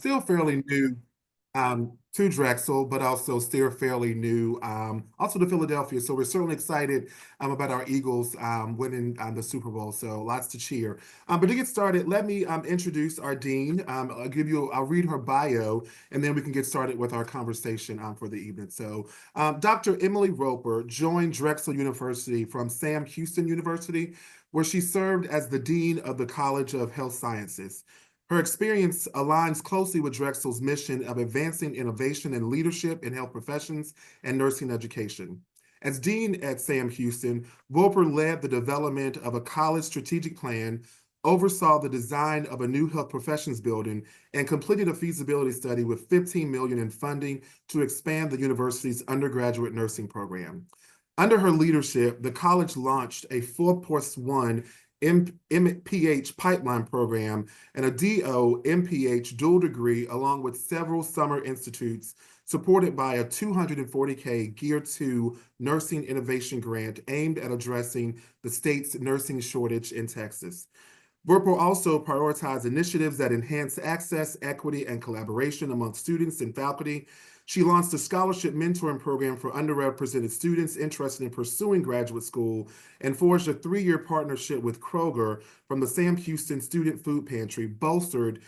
Still fairly new to Drexel, but also still fairly new also to Philadelphia. So we're certainly excited about our Eagles winning the Super Bowl. So lots to cheer. But to get started, let me introduce our dean. I'll read her bio, and then we can get started with our conversation for the evening. So Dr. Emily Roper joined Drexel University from Sam Houston University, where she served as the dean of the College of Health Sciences. Her experience aligns closely with Drexel's mission of advancing innovation and leadership in health professions and nursing education. As dean at Sam Houston, Roper led the development of a college strategic plan, oversaw the design of a new health professions building, and completed a feasibility study with $15 million in funding to expand the university's undergraduate nursing program. Under her leadership, the college launched a 4+1 MPH pipeline program and a DO MPH dual degree, along with several summer institutes, supported by a $240K Gear 2 Nursing Innovation Grant aimed at addressing the state's nursing shortage in Texas. Roper also prioritized initiatives that enhance access, equity, and collaboration among students and faculty. She launched a scholarship mentoring program for underrepresented students interested in pursuing graduate school and forged a 3-year partnership with Kroger from the Sam Houston Student Food Pantry, bolstered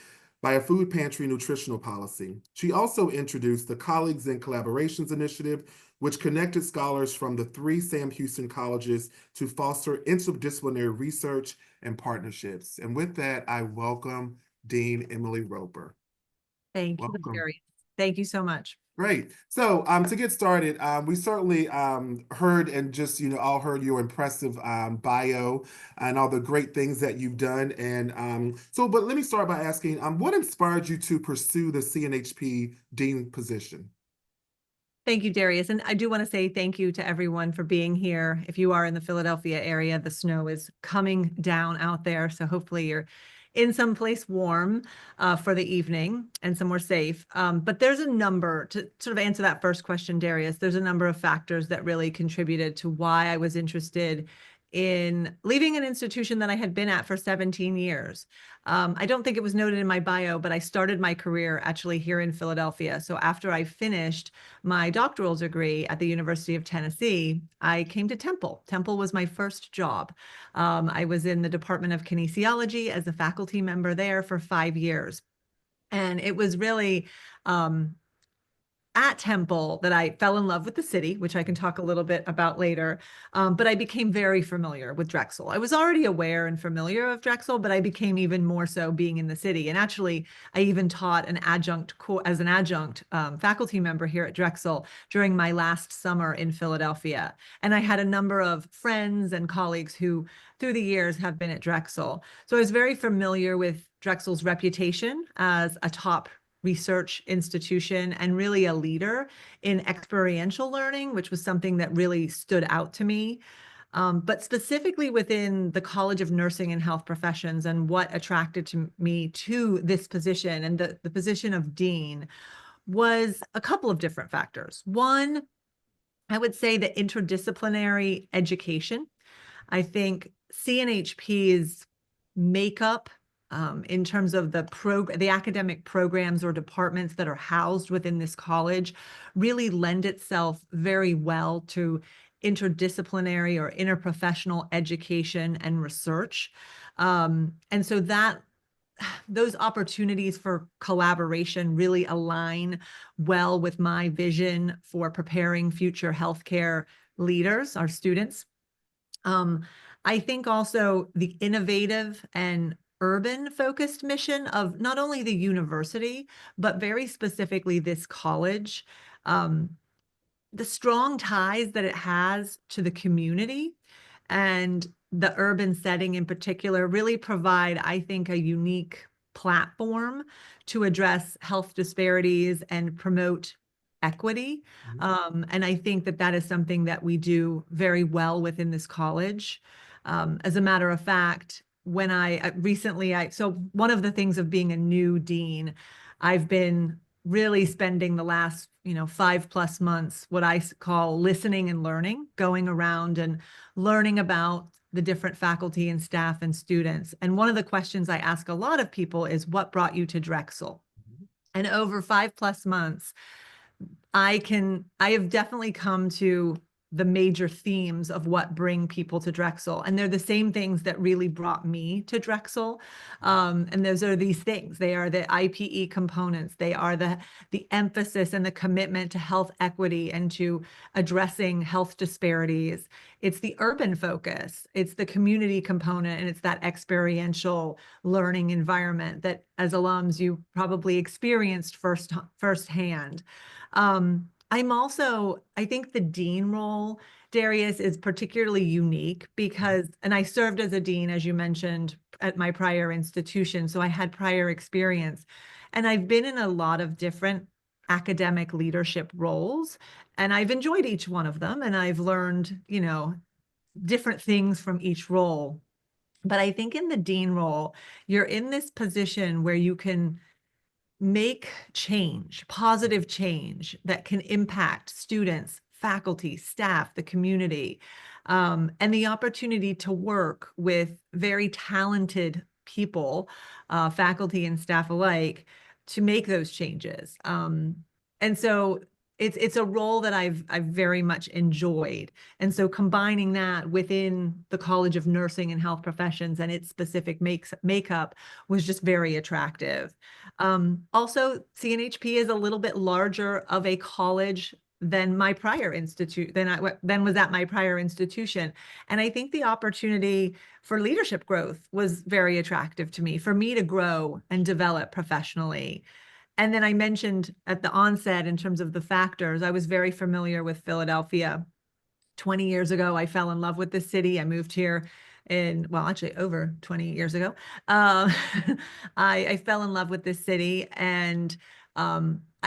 by a food pantry nutritional policy. She also introduced the Colleagues in Collaborations Initiative, which connected scholars from the 3 Sam Houston colleges to foster interdisciplinary research and partnerships. And with that, I welcome Dean Emily Roper. Thank you, Welcome. Gary. Thank you so much. Great. So to get started, we certainly heard and just, all heard your impressive bio and all the great things that you've done. And but let me start by asking, what inspired you to pursue the CNHP Dean position? Thank you, Darius. And I do want to say thank you to everyone for being here. If you are in the Philadelphia area, the snow is coming down out there. So hopefully you're in some place warm for the evening and somewhere safe. But there's a number, to sort of answer that first question, Darius, there's a number of factors that really contributed to why I was interested in leaving an institution that I had been at for 17 years. I don't think it was noted in my bio, but I started my career actually here in Philadelphia. So after I finished my doctoral degree at the University of Tennessee, I came to Temple. Temple was my first job. I was in the Department of Kinesiology as a faculty member there for 5 years. And it was really at Temple that I fell in love with the city, which I can talk a little bit about later. But I became very familiar with Drexel. I was already aware and familiar of Drexel, but I became even more so being in the city. And actually, I even taught as an adjunct faculty member here at Drexel during my last summer in Philadelphia. And I had a number of friends and colleagues who, through the years, have been at Drexel. So I was very familiar with Drexel's reputation as a top research institution and really a leader in experiential learning, which was something that really stood out to me. But specifically within the College of Nursing and Health Professions, and what attracted me to this position and the position of dean was a couple of different factors. One, I would say the interdisciplinary education. I think CNHP's makeup in terms of the academic programs or departments that are housed within this college really lend itself very well to interdisciplinary or interprofessional education and research. And so those opportunities for collaboration really align well with my vision for preparing future healthcare leaders, our students. I think also the innovative and urban focused mission of not only the university, but very specifically this college, the strong ties that it has to the community and the urban setting in particular really provide, I think, a unique platform to address health disparities and promote equity. And I think that is something that we do very well within this college. As a matter of fact, when so one of the things of being a new dean, I've been really spending the last 5+ months, what I call listening and learning, going around and learning about the different faculty and staff and students. And one of the questions I ask a lot of people is, what brought you to Drexel? And over 5+ months, I have definitely come to the major themes of what bring people to Drexel. And they're the same things that really brought me to Drexel. And those are these things. They are the IPE components. They are the emphasis and the commitment to health equity and to addressing health disparities. It's the urban focus. It's the community component, and it's that experiential learning environment that as alums you probably experienced firsthand. I think the dean role, Darius, is particularly unique because, and I served as a dean, as you mentioned, at my prior institution. So I had prior experience. And I've been in a lot of different academic leadership roles, and I've enjoyed each one of them. And I've learned, different things from each role. But I think in the dean role, you're in this position where you can make change, positive change that can impact students, faculty, staff, the community, and the opportunity to work with very talented people, faculty and staff alike, to make those changes. And so it's a role that I've very much enjoyed. And so combining that within the College of Nursing and Health Professions and its specific makeup was just very attractive. Also, CNHP is a little bit larger of a college than my prior institute than was at my prior institution. And I think the opportunity for leadership growth was very attractive to me, for me to grow and develop professionally. And then I mentioned at the onset, in terms of the factors, I was very familiar with Philadelphia. 20 years ago, I fell in love with the city. I moved here well, actually over 20 years ago. Um, I fell in love with this city, and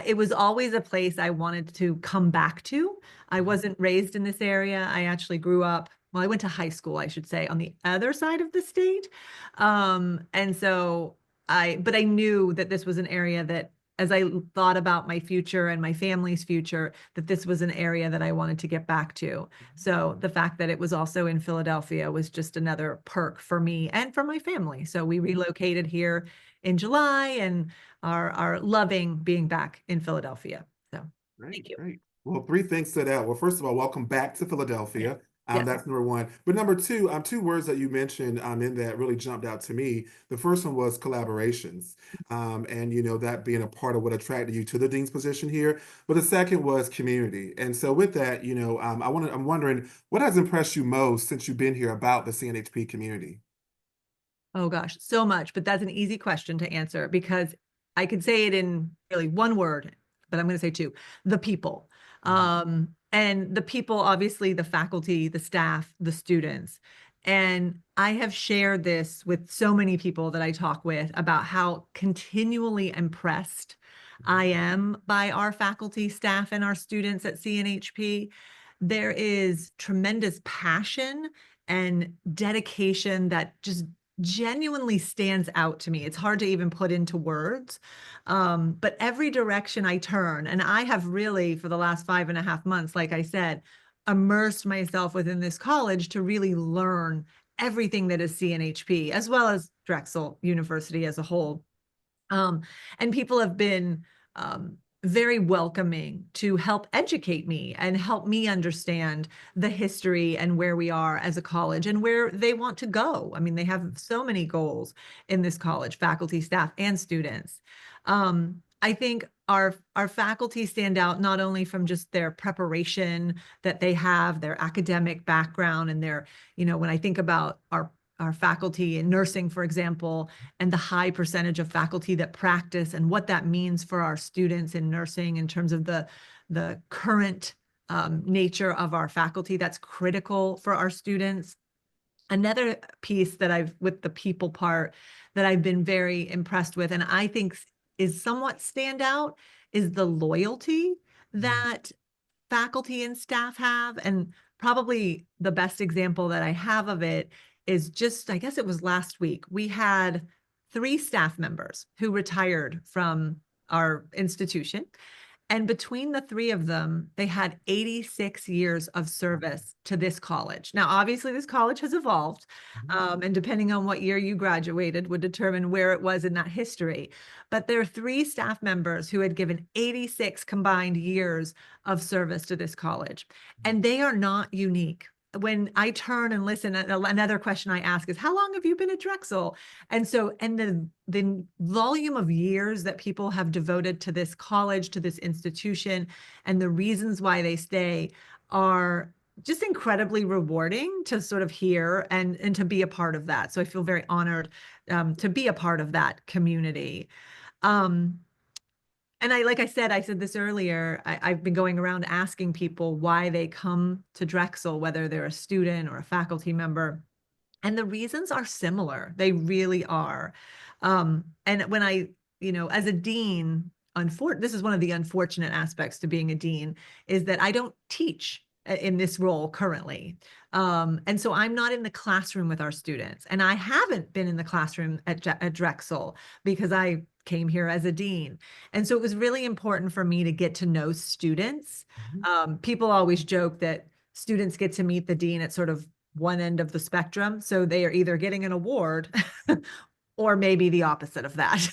it was always a place I wanted to come back to. I wasn't raised in this area. I actually grew up, well, I went to high school, I should say, on the other side of the state. And so but I knew that this was an area that, as I thought about my future and my family's future, that this was an area that I wanted to get back to. So the fact that it was also in Philadelphia was just another perk for me and for my family. So we relocated here in July and are loving being back in Philadelphia. So Great, thank you. great. Well, three things stood out. Well, first of all, welcome back to Yes. Philadelphia. Yes. That's number one. But number two, two words that you mentioned in that really jumped out to me. The first one was collaborations, and that being a part of what attracted you to the dean's position here. But the second was community. And so with that, I'm wondering what has impressed you most since you've been here about the CNHP community. Oh gosh, so much, but that's an easy question to answer because I could say it in really one word, but I'm going to say two: the people. And the people, obviously, the faculty, the staff, the students. And I have shared this with so many people that I talk with about how continually impressed I am by our faculty, staff, and our students at CNHP. There is tremendous passion and dedication that just genuinely stands out to me. It's hard to even put into words. But every direction I turn, and I have really, for the last 5.5 months, like I said, immersed myself within this college to really learn everything that is CNHP, as well as Drexel University as a whole. And people have been very welcoming to help educate me and help me understand the history and where we are as a college and where they want to go. I mean, they have so many goals in this college, faculty, staff, and students. I think our faculty stand out not only from just their preparation that they have, their academic background, and when I think about our faculty in nursing, for example, and the high percentage of faculty that practice and what that means for our students in nursing in terms of the current nature of our faculty, that's critical for our students. Another piece with the people part, that I've been very impressed with, and I think is somewhat standout, is the loyalty that faculty and staff have. And probably the best example that I have of it is just, I guess it was last week, we had 3 staff members who retired from our institution. And between the three of them, they had 86 years of service to this college. Now, obviously, this college has evolved, and depending on what year you graduated would determine where it was in that history. But there are three staff members who had given 86 combined years of service to this college, and they are not unique. When I turn and listen, another question I ask is, how long have you been at Drexel? And so, and the volume of years that people have devoted to this college, to this institution, and the reasons why they stay are just incredibly rewarding to sort of hear and to be a part of that. So I feel very honored to be a part of that community. Um, and like I said, I said this earlier, I've been going around asking people why they come to Drexel, whether they're a student or a faculty member. And the reasons are similar. They really are. And when as a dean, this is one of the unfortunate aspects to being a dean, is that I don't teach in this role currently. And so I'm not in the classroom with our students. And I haven't been in the classroom at Drexel because I came here as a dean. And so it was really important for me to get to know students. People always joke that students get to meet the dean at sort of one end of the spectrum. So they are either getting an award or maybe the opposite of that.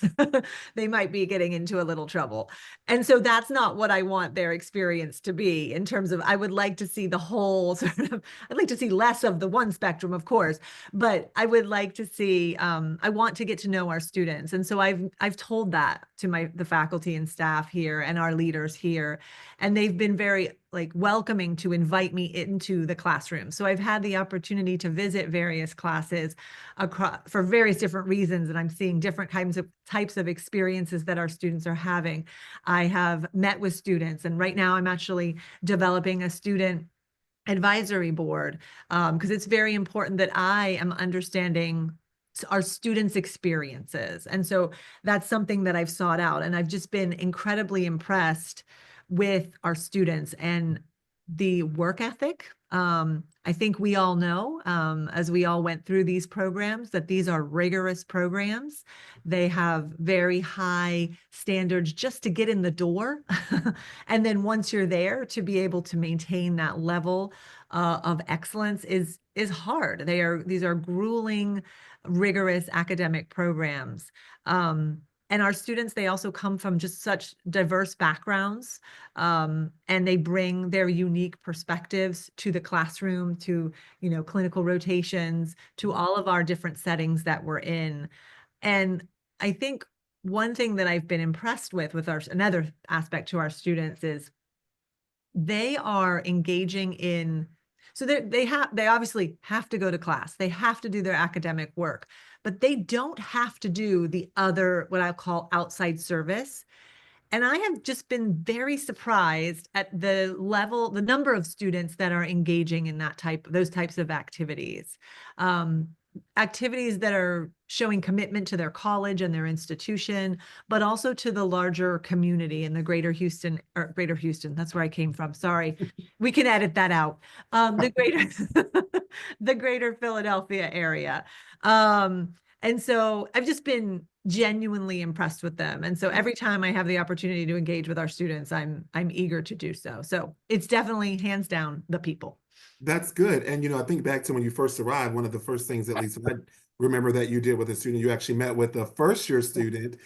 They might be getting into a little trouble. And so that's not what I want their experience to be in terms of, I would like to see the whole sort of, I'd like to see less of the one spectrum, of course, but I would like to see, I want to get to know our students. And so I've told that to the faculty and staff here and our leaders here, and they've been very welcoming to invite me into the classroom. So I've had the opportunity to visit various classes across for various different reasons, and I'm seeing different types of experiences that our students are having. I have met with students, and right now I'm actually developing a student advisory board because it's very important that I am understanding our students' experiences. And so that's something that I've sought out. And I've just been incredibly impressed with our students and the work ethic. I think we all know, as we all went through these programs, that these are rigorous programs. They have very high standards just to get in the door. And then once you're there, to be able to maintain that level of excellence is hard. These are grueling, rigorous academic programs. And our students, they also come from just such diverse backgrounds, and they bring their unique perspectives to the classroom, to clinical rotations, to all of our different settings that we're in. And I think one thing that I've been impressed with another aspect to our students is they are engaging in, so they obviously have to go to class, they have to do their academic work, but they don't have to do the other, what I call outside service. And I have just been very surprised at the number of students that are engaging in those types of activities. Activities that are showing commitment to their college and their institution, but also to the larger community in the greater Houston, that's where I came from. Sorry, we can edit that out. The greater Philadelphia area. And so I've just been genuinely impressed with them. And so every time I have the opportunity to engage with our students, I'm eager to do so. So it's definitely hands down the people. That's good. And, I think back to when you first arrived, one of the first things, at least I remember that you did with a student, you actually met with the first year student,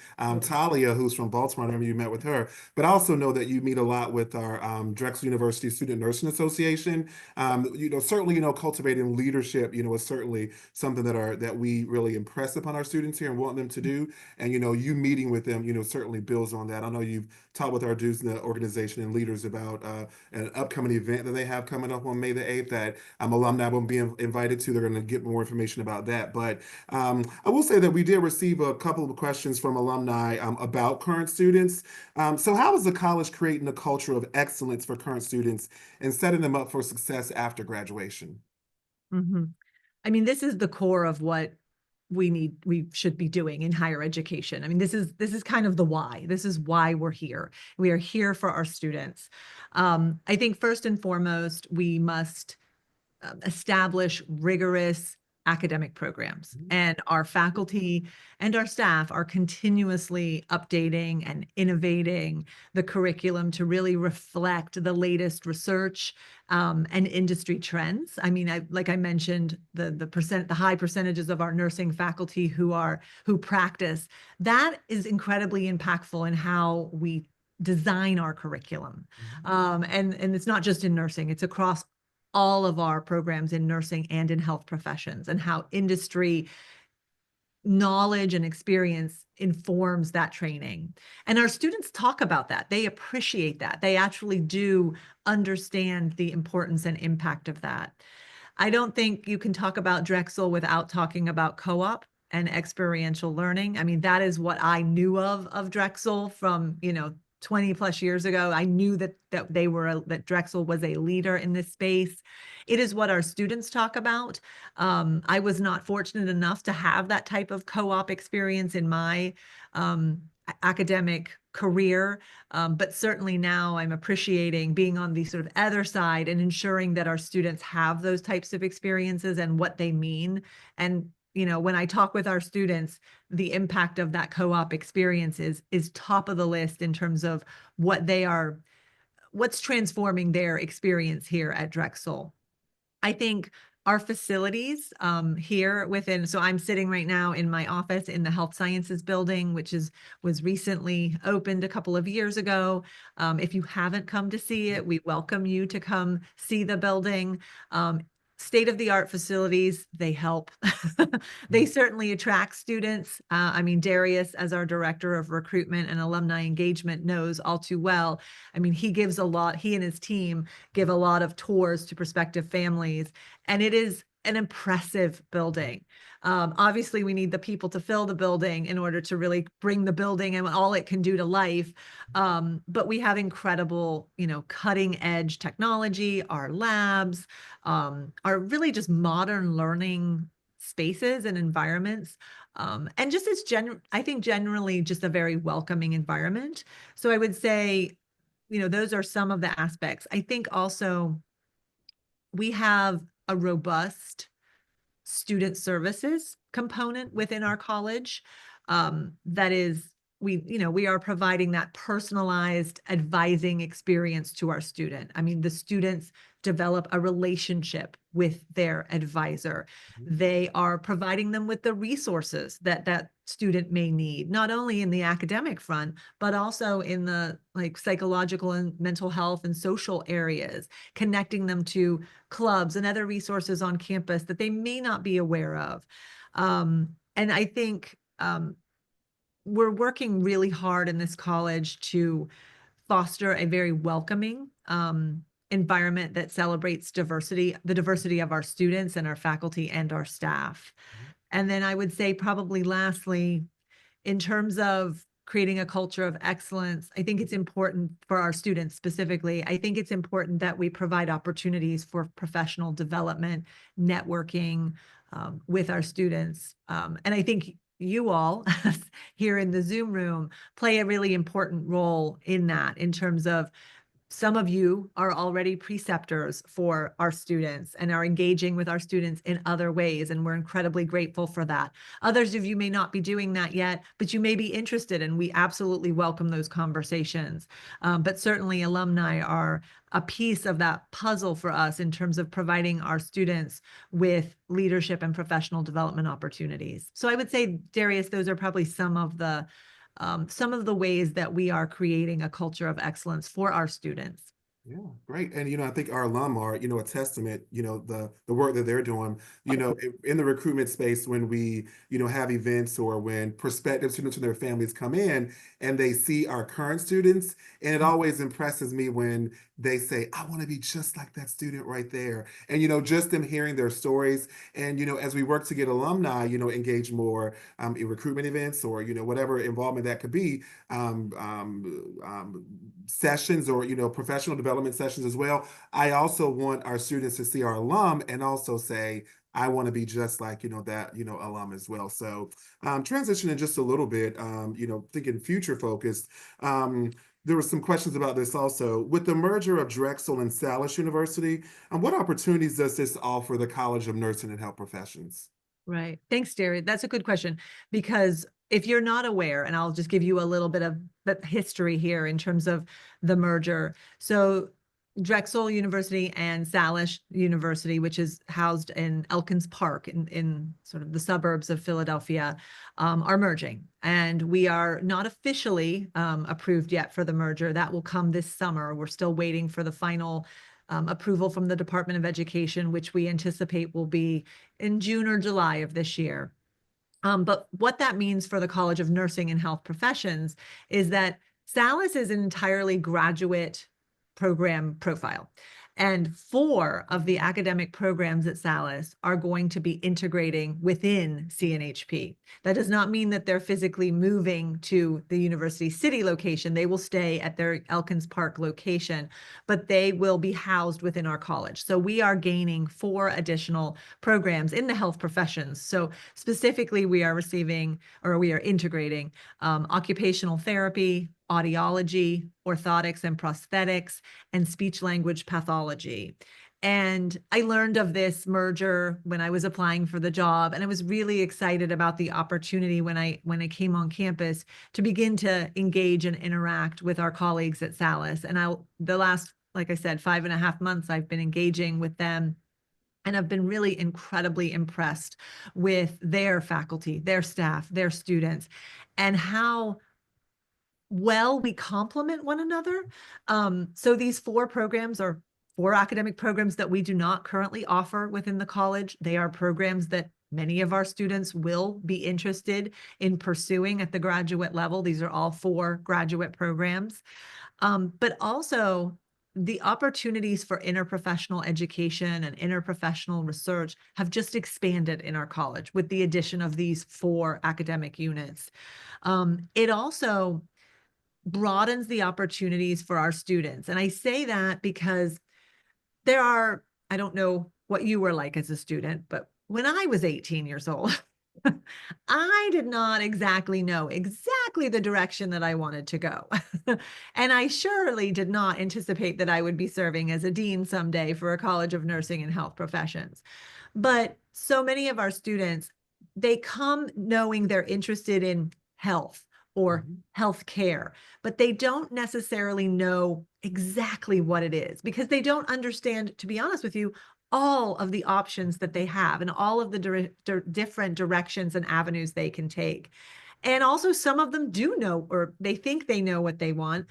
Talia, who's from Baltimore. I remember you met with her. But I also know that you meet a lot with our Drexel University Student Nursing Association. Certainly, cultivating leadership, is certainly something that we really impress upon our students here and want them to do. And, you meeting with them, certainly builds on that. I know you've talked with our dudes in the organization and leaders about an upcoming event that they have coming up on May the 8th that alumni will be invited to. They're going to get more information about that. But I will say that we did receive a couple of questions from alumni about current students. So how is the college creating a culture of excellence for current students and setting them up for success after graduation? Mm-hmm. I mean, this is the core of what we should be doing in higher education. I mean, this is kind of the why. This is why we're here. We are here for our students. I think first and foremost, we must establish rigorous academic programs. Mhm. And our faculty and our staff are continuously updating and innovating the curriculum to really reflect the latest research and industry trends. I mean, like I mentioned, the high percentages of our nursing faculty who practice, that is incredibly impactful in how we design our curriculum. Mhm. And it's not just in nursing, it's across all of our programs in nursing and in health professions, and how industry knowledge and experience informs that training. And our students talk about that. They appreciate that. They actually do understand the importance and impact of that. I don't think you can talk about Drexel without talking about co-op and experiential learning. I mean, that is what I knew of Drexel from, 20 plus years ago. I knew that Drexel was a leader in this space. It is what our students talk about. I was not fortunate enough to have that type of co-op experience in my academic career. But certainly now I'm appreciating being on the sort of other side and ensuring that our students have those types of experiences and what they mean. And, when I talk with our students, the impact of that co-op experience is top of the list in terms of what's transforming their experience here at Drexel. I think our facilities here within, so I'm sitting right now in my office in the Health Sciences Building, which was recently opened a couple of years ago. If you haven't come to see it, we welcome you to come see the building. State-of-the-art facilities, they help. They certainly attract students. I mean, Darius, as our director of recruitment and alumni engagement, knows all too well. I mean, he and his team give a lot of tours to prospective families, and it is an impressive building. Obviously, we need the people to fill the building in order to really bring the building and all it can do to life. But we have incredible, cutting edge technology, our labs, are really just modern learning spaces and environments. And just I think generally just a very welcoming environment. So I would say, those are some of the aspects. I think also we have a robust student services component within our college. That is, we are providing that personalized advising experience to our student. I mean, the students develop a relationship with their advisor. Mhm. They are providing them with the resources that student may need, not only in the academic front, but also in the like psychological and mental health and social areas, connecting them to clubs and other resources on campus that they may not be aware of. And I think we're working really hard in this college to foster a very welcoming environment that celebrates the diversity of our students and our faculty and our staff. Mhm. And then I would say probably lastly, in terms of creating a culture of excellence, I think it's important for our students specifically. I think it's important that we provide opportunities for professional development, networking with our students. And I think you all here in the Zoom room play a really important role in that, in terms of some of you are already preceptors for our students and are engaging with our students in other ways, and we're incredibly grateful for that. Others of you may not be doing that yet, but you may be interested, and we absolutely welcome those conversations. But certainly alumni are a piece of that puzzle for us in terms of providing our students with leadership and professional development opportunities. So I would say, Darius, those are probably some of the ways that we are creating a culture of excellence for our students. Yeah, great. And I think our alum are, a testament, the work that they're doing, in the recruitment space when we, have events or when prospective students and their families come in and they see our current students. And it always impresses me when they say, I want to be just like that student right there. And, just them hearing their stories. And, as we work to get alumni, engage more in recruitment events or, whatever involvement that could be, sessions or professional development sessions as well. I also want our students to see our alum and also say, I want to be just like that alum as well. So transitioning just a little bit, thinking future focused. there were some questions about this also. With the merger of Drexel and Salus University, and what opportunities does this offer the College of Nursing and Health Professions? Right. Thanks, Jerry. That's a good question because if you're not aware, and I'll just give you a little bit of the history here in terms of the merger. So Drexel University and Salish University, which is housed in Elkins Park in sort of the suburbs of Philadelphia, are merging. And we are not officially approved yet for the merger. That will come this summer. We're still waiting for the final approval from the Department of Education, which we anticipate will be in June or July of this year. But what that means for the College of Nursing and Health Professions is that Salus is an entirely graduate program profile. And 4 of the academic programs at Salus are going to be integrating within CNHP. That does not mean that they're physically moving to the University City location. They will stay at their Elkins Park location, but they will be housed within our college. So we are gaining 4 additional programs in the health professions. So specifically, we are receiving or we are integrating occupational therapy, audiology, orthotics and prosthetics, and speech language pathology. And I learned of this merger when I was applying for the job, and I was really excited about the opportunity when I came on campus to begin to engage and interact with our colleagues at Salus. And the last, like I said, 5.5 months, I've been engaging with them. And I've been really incredibly impressed with their faculty, their staff, their students, and how well we complement one another. So these 4 programs are 4 academic programs that we do not currently offer within the college. They are programs that many of our students will be interested in pursuing at the graduate level. These are all 4 graduate programs. But also the opportunities for interprofessional education and interprofessional research have just expanded in our college with the addition of these 4 academic units. It also broadens the opportunities for our students. And I say that because I don't know what you were like as a student, but when I was 18 years old, I did not exactly know exactly the direction that I wanted to go. And I surely did not anticipate that I would be serving as a dean someday for a College of Nursing and Health Professions. But so many of our students, they come knowing they're interested in health or healthcare, but they don't necessarily know exactly what it is because they don't understand, to be honest with you, all of the options that they have and all of the different directions and avenues they can take. And also, some of them do know, or they think they know what they want,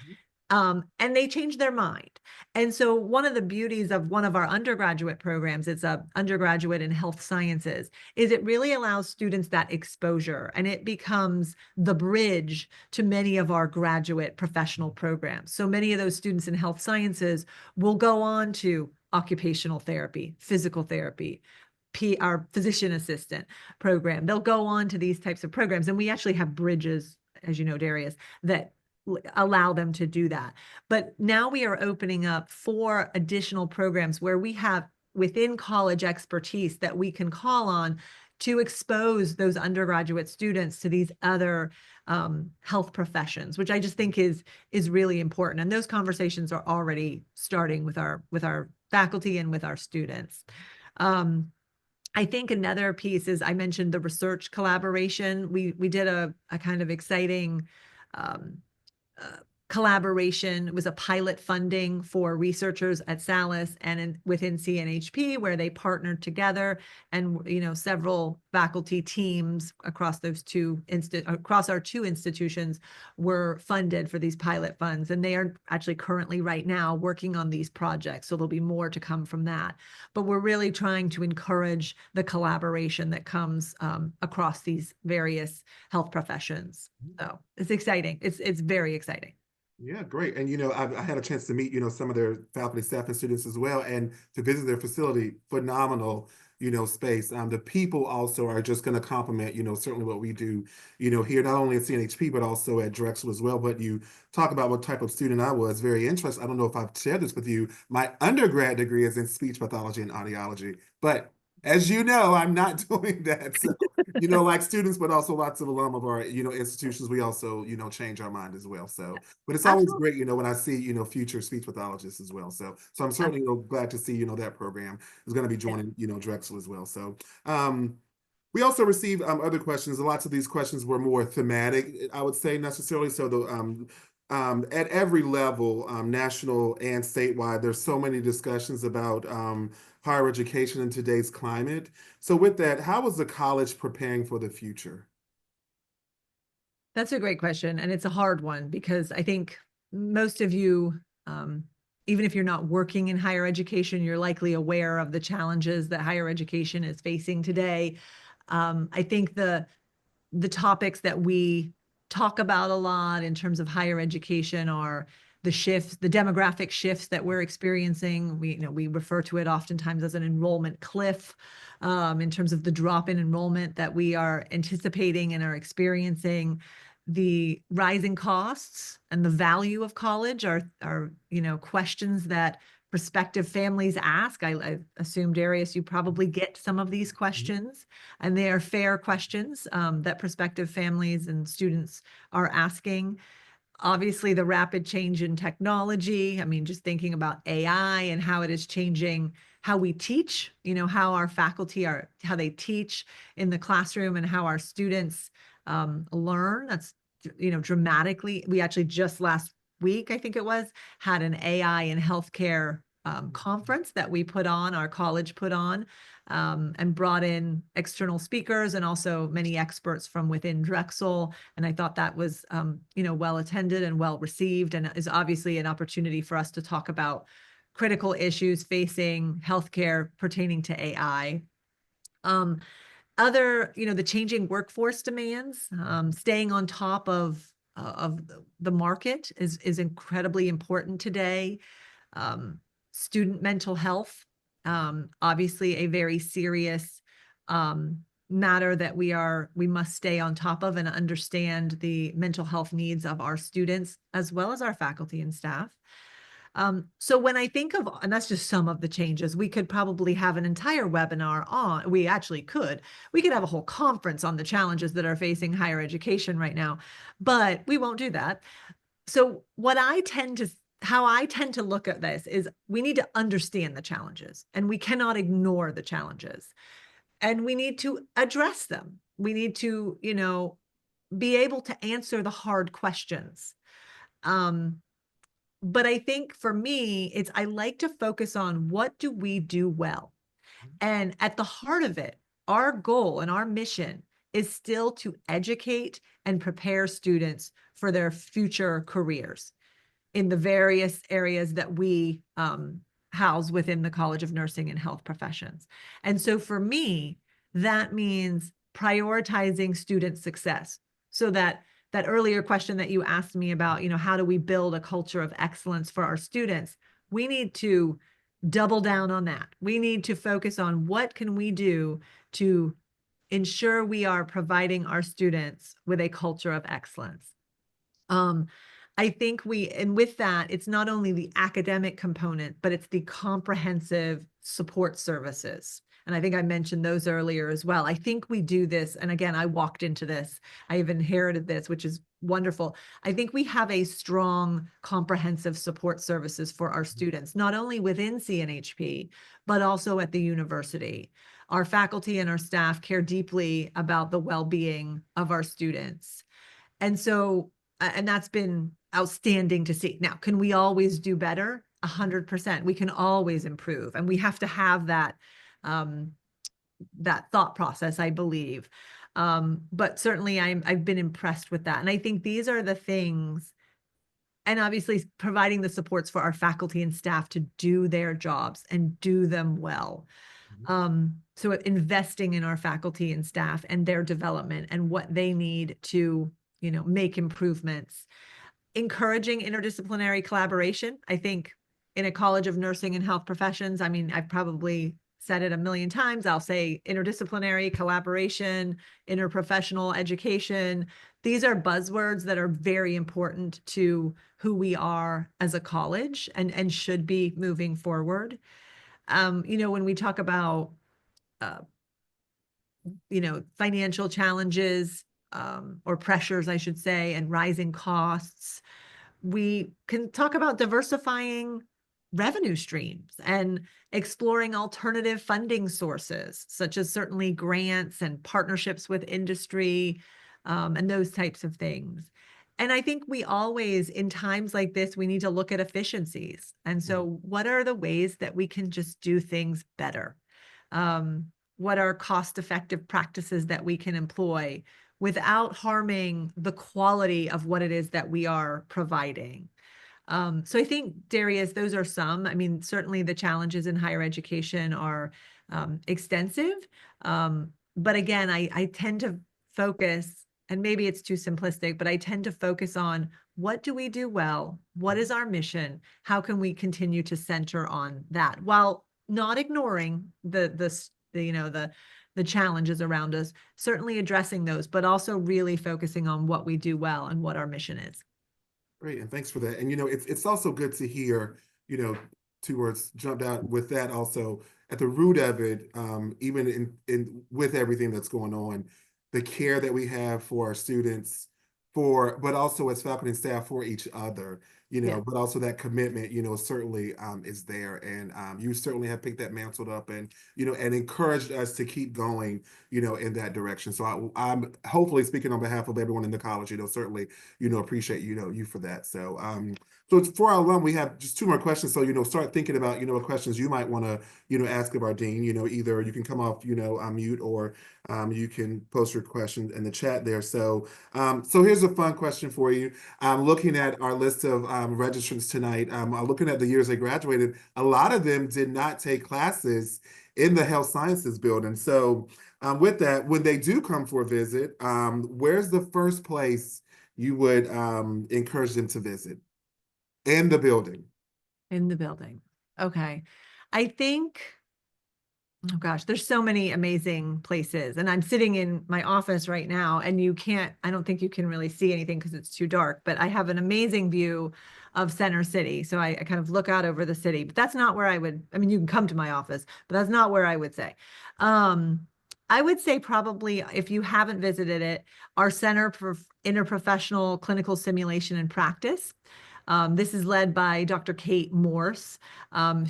and they change their mind. And so one of the beauties of one of our undergraduate programs, it's a undergraduate in health sciences, is it really allows students that exposure and it becomes the bridge to many of our graduate professional programs. So many of those students in health sciences will go on to occupational therapy, physical therapy, our physician assistant program. They'll go on to these types of programs. And we actually have bridges, as you know, Darius, that allow them to do that. But now we are opening up 4 additional programs where we have within college expertise that we can call on to expose those undergraduate students to these other health professions, which I just think is really important. And those conversations are already starting with our faculty and with our students. I think another piece is I mentioned the research collaboration. We did a kind of exciting collaboration. It was a pilot funding for researchers at Salus and within CNHP, where they partnered together, and several faculty teams across our 2 institutions were funded for these pilot funds, and they are actually currently right now working on these projects. So there'll be more to come from that. But we're really trying to encourage the collaboration that comes across these various health professions. So it's exciting. It's very exciting. Yeah, great. And I had a chance to meet some of their faculty, staff, and students as well, and to visit their facility. Phenomenal, space. The people also are just going to complement, certainly what we do, here not only at CNHP but also at Drexel as well. But you talk about what type of student I was. Very interested. I don't know if I've shared this with you. My undergrad degree is in speech pathology and audiology, but As you know, I'm not doing that. So, like students, but also lots of alum of our, institutions, we also, change our mind as well. So, but it's always Absolutely. great, when I see, future speech pathologists as well. So I'm certainly, glad to see, that program is going to be joining, Drexel as well. So, we also received other questions. Lots of these questions were more thematic, I would say necessarily. So at every level, national and statewide, there's so many discussions about higher education in today's climate. So with that, how is the college preparing for the future? That's a great question. And it's a hard one because I think most of you, um, even if you're not working in higher education, you're likely aware of the challenges that higher education is facing today. I think the topics that we talk about a lot in terms of higher education are the shifts, the demographic shifts that we're experiencing. We refer to it oftentimes as an enrollment cliff, in terms of the drop in enrollment that we are anticipating and are experiencing. The rising costs and the value of college are questions that prospective families ask. I assume, Darius, you probably get some of these questions, and they are fair questions that prospective families and students are asking. Obviously, the rapid change in technology. I mean, just thinking about AI and how it is changing how we teach, how our faculty how they teach in the classroom and how our students learn. That's, dramatically. We actually just last week, I think it was, had an AI in healthcare conference that our college put on, and brought in external speakers and also many experts from within Drexel. And I thought that was, well attended and well received, and is obviously an opportunity for us to talk about critical issues facing healthcare pertaining to AI. The changing workforce demands, staying on top of the market is incredibly important today. um, Student mental health, obviously a very serious matter that we must stay on top of and understand the mental health needs of our students as well as our faculty and staff. So when I think of, and that's just some of the changes, we could probably have an entire webinar on, we could have a whole conference on the challenges that are facing higher education right now, but we won't do that. So how I tend to look at this is we need to understand the challenges and we cannot ignore the challenges, and we need to address them. We need to, be able to answer the hard questions. Um, but I think for me, I like to focus on what do we do well? And at the heart of it, our goal and our mission is still to educate and prepare students for their future careers in the various areas that we house within the College of Nursing and Health Professions. And so for me, that means prioritizing student success. So that earlier question that you asked me about, how do we build a culture of excellence for our students? We need to double down on that. We need to focus on what can we do to ensure we are providing our students with a culture of excellence. Um, I think and with that, it's not only the academic component, but it's the comprehensive support services. And I think I mentioned those earlier as well. I think we do this. And again, I walked into this, I have inherited this, which is wonderful. I think we have a strong, comprehensive support services for our students, not only within CNHP, but also at the university. Our faculty and our staff care deeply about the well-being of our students. And so, and that's been outstanding to see. Now, can we always do better? 100%. We can always improve, and we have to have that thought process, I believe. But certainly, I've been impressed with that, and I think these are the things. And obviously, providing the supports for our faculty and staff to do their jobs and do them well. So investing in our faculty and staff and their development and what they need to, make improvements. Encouraging interdisciplinary collaboration. I think in a College of Nursing and Health Professions, I mean, I've probably said it a million times. I'll say interdisciplinary collaboration, interprofessional education. These are buzzwords that are very important to who we are as a college and should be moving forward. When we talk about uh, financial challenges, or pressures, I should say, and rising costs. We can talk about diversifying revenue streams and exploring alternative funding sources, such as certainly grants and partnerships with industry, and those types of things. And I think we always, in times like this, we need to look at efficiencies. And so, what are the ways that we can just do things better? Um, what are cost-effective practices that we can employ without harming the quality of what it is that we are providing? So I think, Darius, those are some. I mean, certainly the challenges in higher education are extensive. But again, I tend to focus, and maybe it's too simplistic, but I tend to focus on what do we do well? What is our mission? How can we continue to center on that while not ignoring the challenges around us, certainly addressing those, but also really focusing on what we do well and what our mission is. Great, and thanks for that. And it's also good to hear, two words jumped out with that also at the root of it, even in with everything that's going on, the care that we have for our students, but also as faculty and staff for each other, Yeah. but also that commitment, certainly is there. And you certainly have picked that mantle up and, and encouraged us to keep going, in that direction. So I'm hopefully speaking on behalf of everyone in the college, certainly, appreciate, you for that. So, so for our alum, we have just two more questions. So, start thinking about, what questions you might want to, ask of our dean, either you can come off, on mute, or you can post your question in the chat there. So, so here's a fun question for you. Looking at our list of registrants tonight, looking at the years they graduated, a lot of them did not take classes in the health sciences building. So with that, when they do come for a visit, where's the first place you would encourage them to visit? In the building. In the building. Okay. I think, oh gosh, there's so many amazing places. And I'm sitting in my office right now, and I don't think you can really see anything because it's too dark, but I have an amazing view of Center City. So I kind of look out over the city, but that's not where I mean, you can come to my office, but that's not where I would say. I would say probably, if you haven't visited it, our Center for Interprofessional Clinical Simulation and Practice. This is led by Dr. Kate Morse,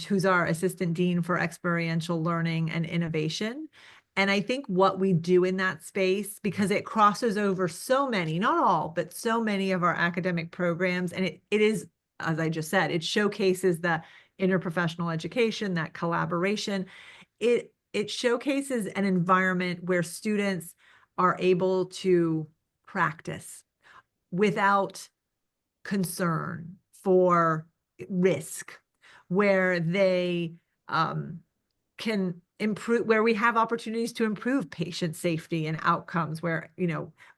who's our Assistant Dean for Experiential Learning and Innovation. And I think what we do in that space, because it crosses over so many, not all, but so many of our academic programs, and it is, as I just said, it showcases the interprofessional education, that collaboration. It showcases an environment where students are able to practice without concern for risk, where they can improve, where we have opportunities to improve patient safety and outcomes, where,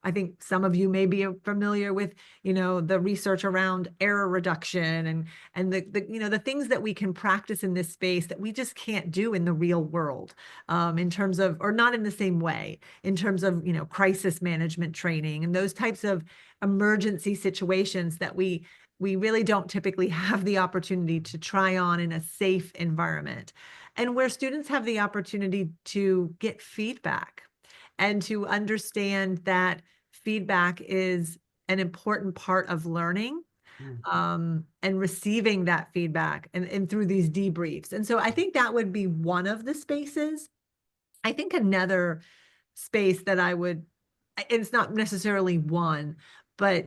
I think some of you may be familiar with, the research around error reduction and the things that we can practice in this space that we just can't do in the real world, in terms of, or not in the same way, in terms of, crisis management training and those types of emergency situations that we really don't typically have the opportunity to try on in a safe environment, and where students have the opportunity to get feedback and to understand that feedback is an important part of learning, and receiving that feedback and through these debriefs. And so I think that would be one of the spaces. I think another space that it's not necessarily one, but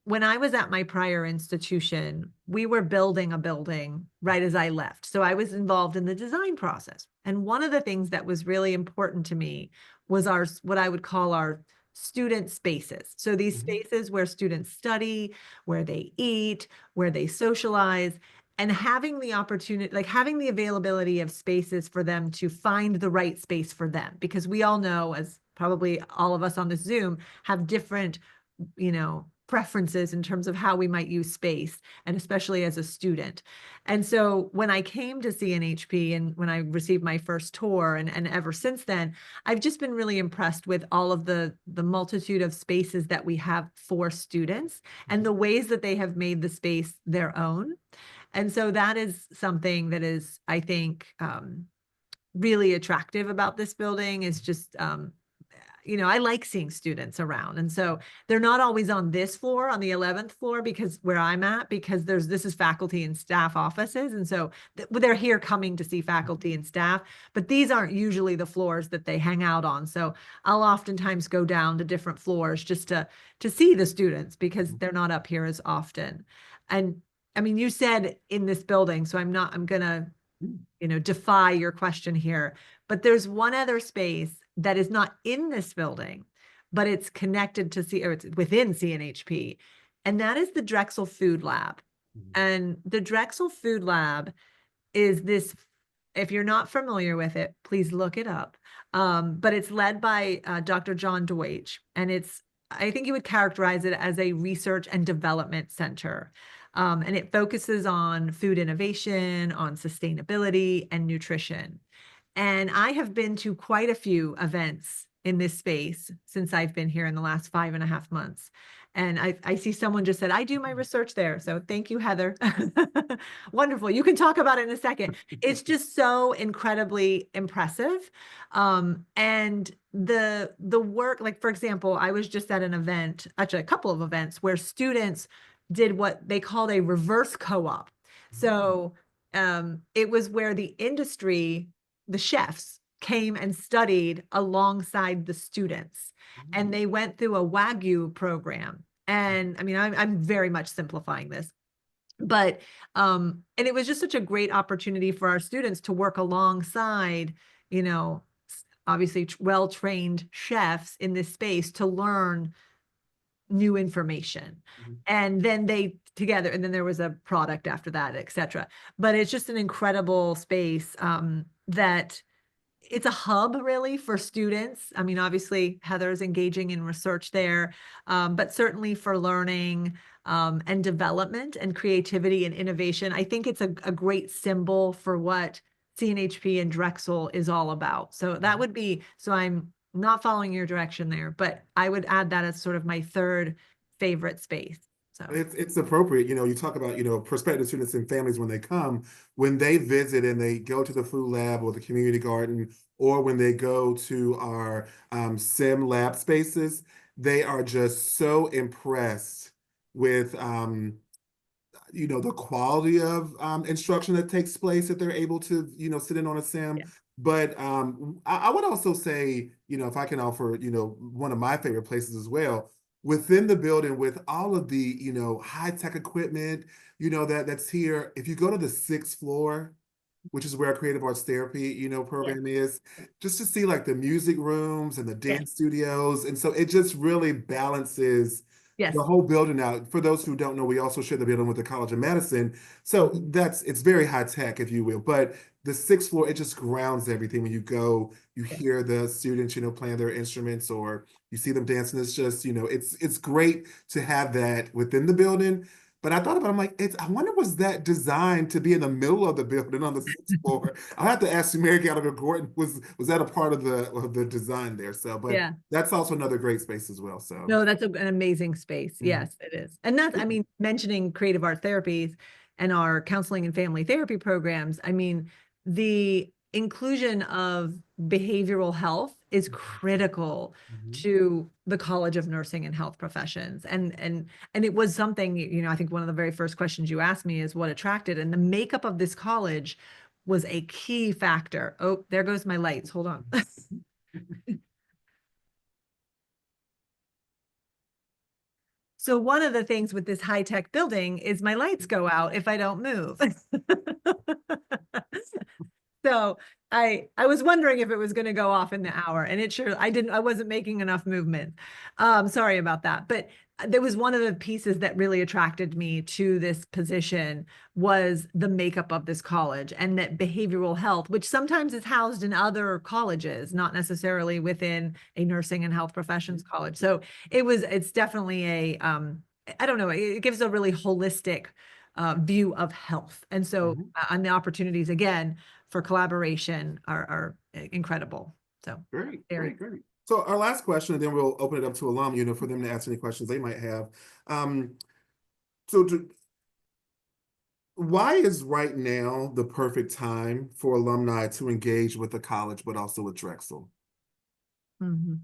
when I was at my prior institution, we were building a building right as I left. So I was involved in the design process. And one of the things that was really important to me was what I would call our student spaces. So these spaces where students study, where they eat, where they socialize, and having the opportunity, like having the availability of spaces for them to find the right space for them. Because we all know, as probably all of us on this Zoom, have different, preferences in terms of how we might use space, and especially as a student. And so when I came to CNHP and when I received my first tour, and ever since then, I've just been really impressed with all of the multitude of spaces that we have for students and the ways that they have made the space their own. And so that is something that is, I think, really attractive about this building is just, I like seeing students around. And so they're not always on this floor, on the 11th floor, because where I'm at, because this is faculty and staff offices. And so they're here coming to see faculty and staff, but these aren't usually the floors that they hang out on. So I'll oftentimes go down to different floors just to see the students because they're not up here as often. And I mean, you said in this building, so I'm gonna, defy your question here, but there's one other space that is not in this building, but it's connected to or it's within CNHP, and that is the Drexel Food Lab. And the Drexel Food Lab is this, if you're not familiar with it, please look it up. But it's led by Dr. John Deutsch, and I think you would characterize it as a research and development center. And it focuses on food innovation, on sustainability, and nutrition. And I have been to quite a few events in this space since I've been here in the last 5.5 months. And I see someone just said, I do my research there. So thank you, Heather. Wonderful. You can talk about it in a second. It's just so incredibly impressive. And the work, like, for example, I was just at an event, actually a couple of events where students did what they called a reverse co-op. So it was where the industry, the chefs, came and studied alongside the students, and they went through a Wagyu program. And I mean, I'm very much simplifying this, but and it was just such a great opportunity for our students to work alongside, obviously well-trained chefs in this space to learn new information. And then they together, and then there was a product after that, etc. But it's just an incredible space that it's a hub really for students. I mean, obviously Heather's engaging in research there, but certainly for learning and development and creativity and innovation. I think it's a great symbol for what CNHP and Drexel is all about. So that would be, so I'm not following your direction there, but I would add that as sort of my third favorite space. So it's appropriate. You talk about, prospective students and families when they visit and they go to the food lab or the community garden, or when they go to our sim lab spaces, they are just so impressed with the quality of instruction that takes place that they're able to, sit in on a sim. yeah. But I would also say, if I can offer, one of my favorite places as well, within the building with all of the, high-tech equipment, that's here. If you go to the 6th floor, which is where our creative arts therapy, program is, just to see like the music rooms and the dance studios. And so it just really balances Yes. the whole building out. For those who don't know, we also share the building with the College of Medicine. So it's very high tech, if you will. But the 6th floor, it just grounds everything. When you go, you hear the students, playing their instruments, or you see them dancing. It's just, it's great to have that within the building. But I thought about it, I'm like, I wonder, was that designed to be in the middle of the building on the 6th floor? I'll have to ask you, Mary Gallagher Gordon, was that a part of the design there? So, but Yeah. that's also another great space as well. So No, that's an amazing space. Yes, it is. And that's, I mean, mentioning creative art therapies and our counseling and family therapy programs, I mean, the inclusion of behavioral health is critical to the College of Nursing and Health Professions. And it was something, I think one of the very first questions you asked me is what attracted, and the makeup of this college was a key factor. Oh, there goes my lights. Hold on. So one of the things with this high-tech building is my lights go out if I don't move. So I was wondering if it was going to go off in the hour, and I wasn't making enough movement. Sorry about that. But there was one of the pieces that really attracted me to this position was the makeup of this college, and that behavioral health, which sometimes is housed in other colleges, not necessarily within a nursing and health professions college. So it's definitely I don't know, it gives a really holistic view of health. And so and the opportunities again for collaboration are incredible. So great. So our last question, and then we'll open it up to alum, for them to ask any questions they might have. So Why is right now the perfect time for alumni to engage with the college, but also with Drexel? Mhm.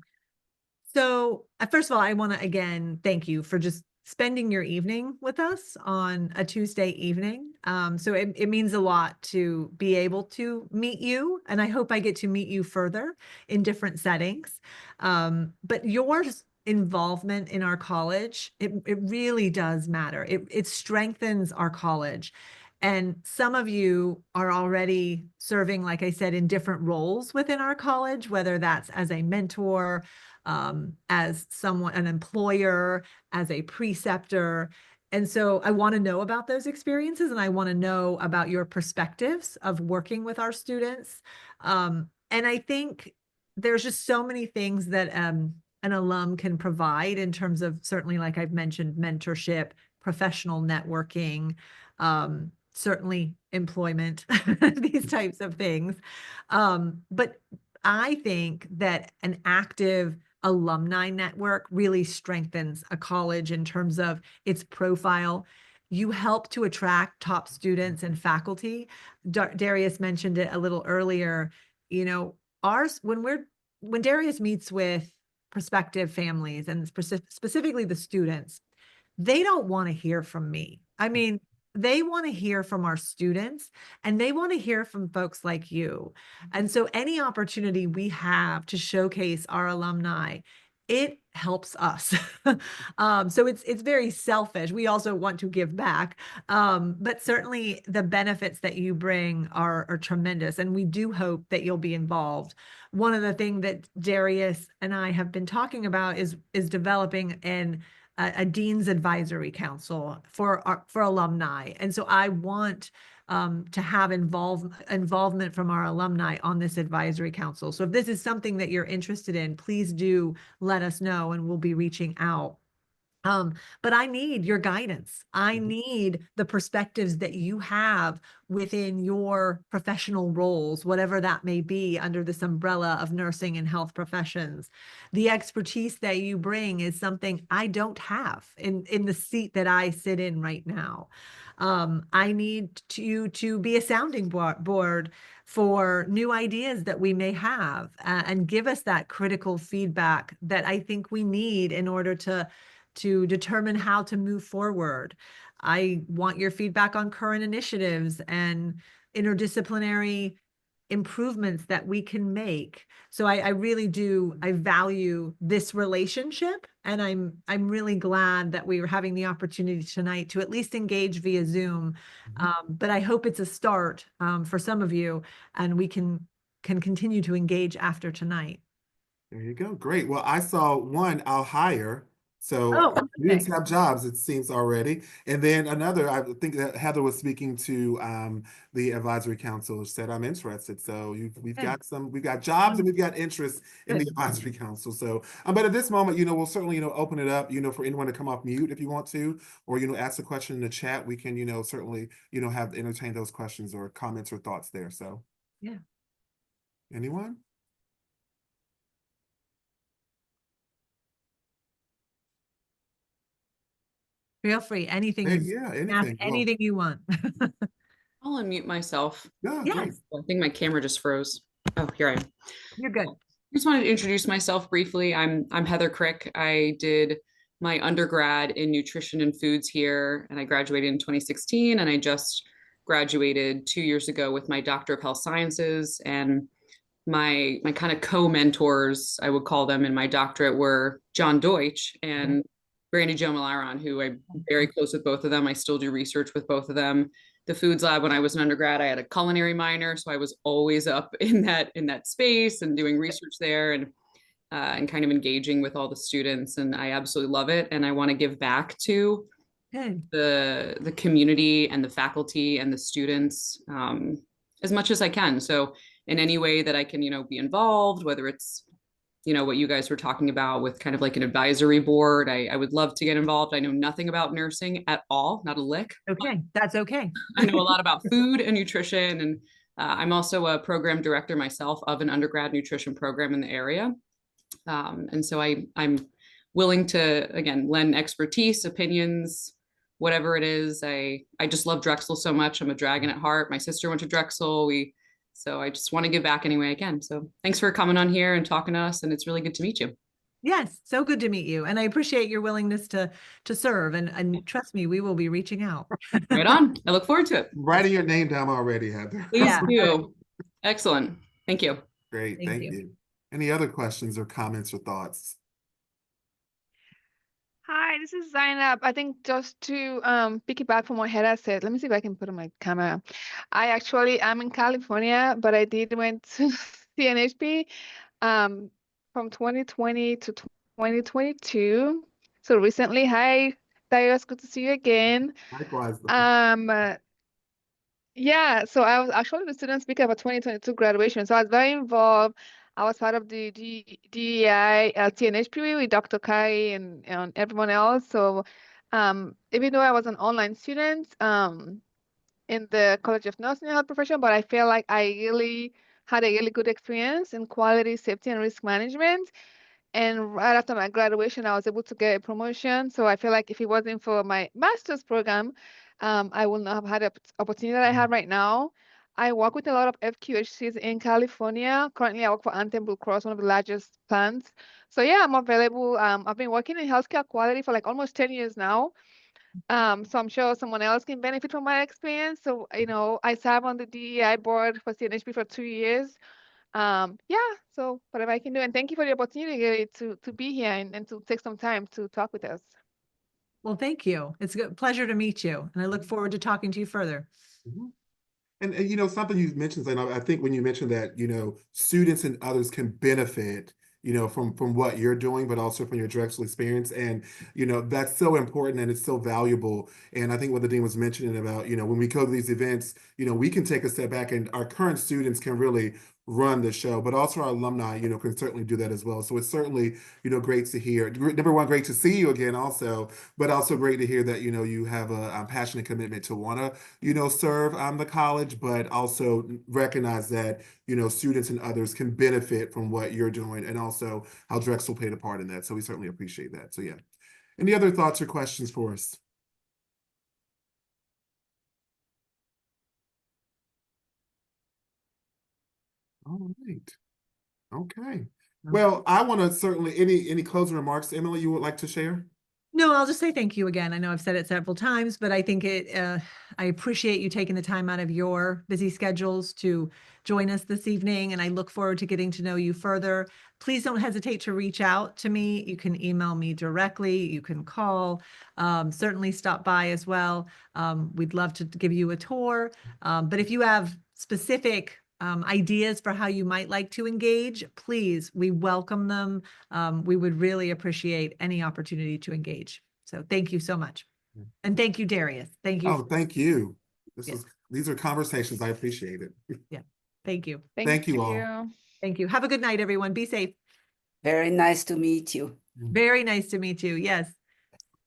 So, first of all, I want to again thank you for just spending your evening with us on a Tuesday evening. So it means a lot to be able to meet you, and I hope I get to meet you further in different settings. But your involvement in our college, it really does matter. It strengthens our college. And some of you are already serving, like I said, in different roles within our college, whether that's as a mentor, as someone, an employer, as a preceptor. And so I want to know about those experiences and I want to know about your perspectives of working with our students. And I think there's just so many things that an alum can provide in terms of certainly, like I've mentioned, mentorship, professional networking, certainly employment, these types of things. But I think that an active alumni network really strengthens a college in terms of its profile. You help to attract top students and faculty. Darius mentioned it a little earlier. You know, ours when Darius meets with prospective families and specifically the students, they don't want to hear from me. I mean, they want to hear from our students and they want to hear from folks like you. And so any opportunity we have to showcase our alumni, it helps us. So it's very selfish. We also want to give back. But certainly the benefits that you bring are tremendous. And we do hope that you'll be involved. One of the things that Darius and I have been talking about is developing a dean's advisory council for alumni. And so I want to have involvement from our alumni on this advisory council. So if this is something that you're interested in, please do let us know and we'll be reaching out. But I need your guidance. I Mhm. need the perspectives that you have within your professional roles, whatever that may be under this umbrella of nursing and health professions. The expertise that you bring is something I don't have in the seat that I sit in right now. I need you to be a sounding board for new ideas that we may have and give us that critical feedback that I think we need in order to determine how to move forward. I want your feedback on current initiatives and interdisciplinary improvements that we can make. So I really do, I value this relationship. And I'm really glad that we were having the opportunity tonight to at least engage via Zoom. But I hope it's a start for some of you and we can continue to engage after tonight. There you go. Great. Well, I saw one, I'll hire. So Oh, students okay. have jobs, it seems already. And then another, I think that Heather was speaking to the advisory council, said I'm interested. So Good. we've got jobs and we've got interest in the Good. advisory council. So, but at this moment, we'll certainly, open it up, for anyone to come off mute if you want to, or, ask a question in the chat. We can, certainly, have entertain those questions or comments or thoughts there. So Yeah. anyone? Feel free. Hey, yeah, Ask anything. Well, anything you want. I'll unmute myself. yeah, great. Yes, I think my camera just froze. Oh, here I am. you're good. Just wanted to introduce myself briefly. I'm Heather Crick. I did my undergrad in nutrition and foods here, and I graduated in 2016. And I just graduated 2 years ago with my Doctor of Health Sciences. And my kind of co-mentors, I would call them, in my doctorate were John Deutsch Yeah. and Brandy Jo Malaron, who I'm very close with both of them. I still do research with both of them. The foods lab, when I was an undergrad, I had a culinary minor, so I was always up in that space and doing research there and kind of engaging with all the students. And I absolutely love it. And I want to give back to Good. the community and the faculty and the students as much as I can. So in any way that I can, be involved, whether it's, what you guys were talking about with kind of like an advisory board, I would love to get involved. I know nothing about nursing at all, not a lick. Okay. That's okay. I know a lot about food and nutrition. And I'm also a program director myself of an undergrad nutrition program in the area. And so I'm willing to, again, lend expertise, opinions, whatever it is. I just love Drexel so much. I'm a dragon at heart. My sister went to Drexel. So I just want to give back any way I can. So thanks for coming on here and talking to us. And it's really good to meet you. Yes, so good to meet you. And I appreciate your willingness to serve. And trust me, we will be reaching out. Right on. I look forward to it. Writing your name down already, Heather. Please Yeah. do. Excellent. Thank you. Great, Thank thank you. you. Any other questions or comments or thoughts? Hi, this is Zainab. I think just to piggyback from what Hera said, let me see if I can put on my camera. I'm in California, but I did went to CNHP from 2020 to 2022. So recently, hi, Darius, good to see you again. Likewise. Yeah, so I was actually the student speaker for 2022 graduation. So I was very involved. I was part of the DEI TNHP with Dr. Kai and everyone else. So even though I was an online student in the College of Nursing and Health Profession, but I feel like I really had a really good experience in quality, safety, and risk management. And right after my graduation, I was able to get a promotion. So I feel like if it wasn't for my master's program, I would not have had the opportunity that I have right now. I work with a lot of FQHCs in California. Currently, I work for Anthem Blue Cross, one of the largest plans. So yeah, I'm available. I've been working in healthcare quality for like almost 10 years now. So I'm sure someone else can benefit from my experience. So, I serve on the DEI board for CNHP for 2 years. Yeah, so whatever I can do. And thank you for the opportunity to be here and to take some time to talk with us. Well, thank you. It's a pleasure to meet you. And I look forward to talking to you further. Mhm. And something you mentioned, and I think when you mentioned that, students and others can benefit, from what you're doing, but also from your Drexel experience. And, that's so important and it's so valuable. And I think what the dean was mentioning about, when we go to these events, we can take a step back and our current students can really run the show, but also our alumni, can certainly do that as well. So it's certainly, great to hear. Number one, great to see you again also, but also great to hear that, you have a passionate commitment to want to, serve the college, but also recognize that, students and others can benefit from what you're doing and also how Drexel played a part in that. So we certainly appreciate that. So yeah. Any other thoughts or questions for us? All right. Okay. Well, I want to certainly, any closing remarks, Emily, you would like to share? No, I'll just say thank you again. I know I've said it several times, but I think I appreciate you taking the time out of your busy schedules to join us this evening, and I look forward to getting to know you further. Please don't hesitate to reach out to me. You can email me directly. You can call, certainly stop by as well. We'd love to give you a tour. But if you have specific ideas for how you might like to engage, please, we welcome them. We would really appreciate any opportunity to engage. So thank you so much. And thank you, Darius. Thank you. Oh, thank you. Yeah. These are conversations. I appreciate it. Yeah. Thank you. Thank you all. Thank you. Have a good night, everyone. Be safe. Very nice to meet you. Very nice to meet you. Yes.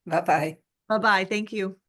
Bye-bye. Bye-bye. Thank you.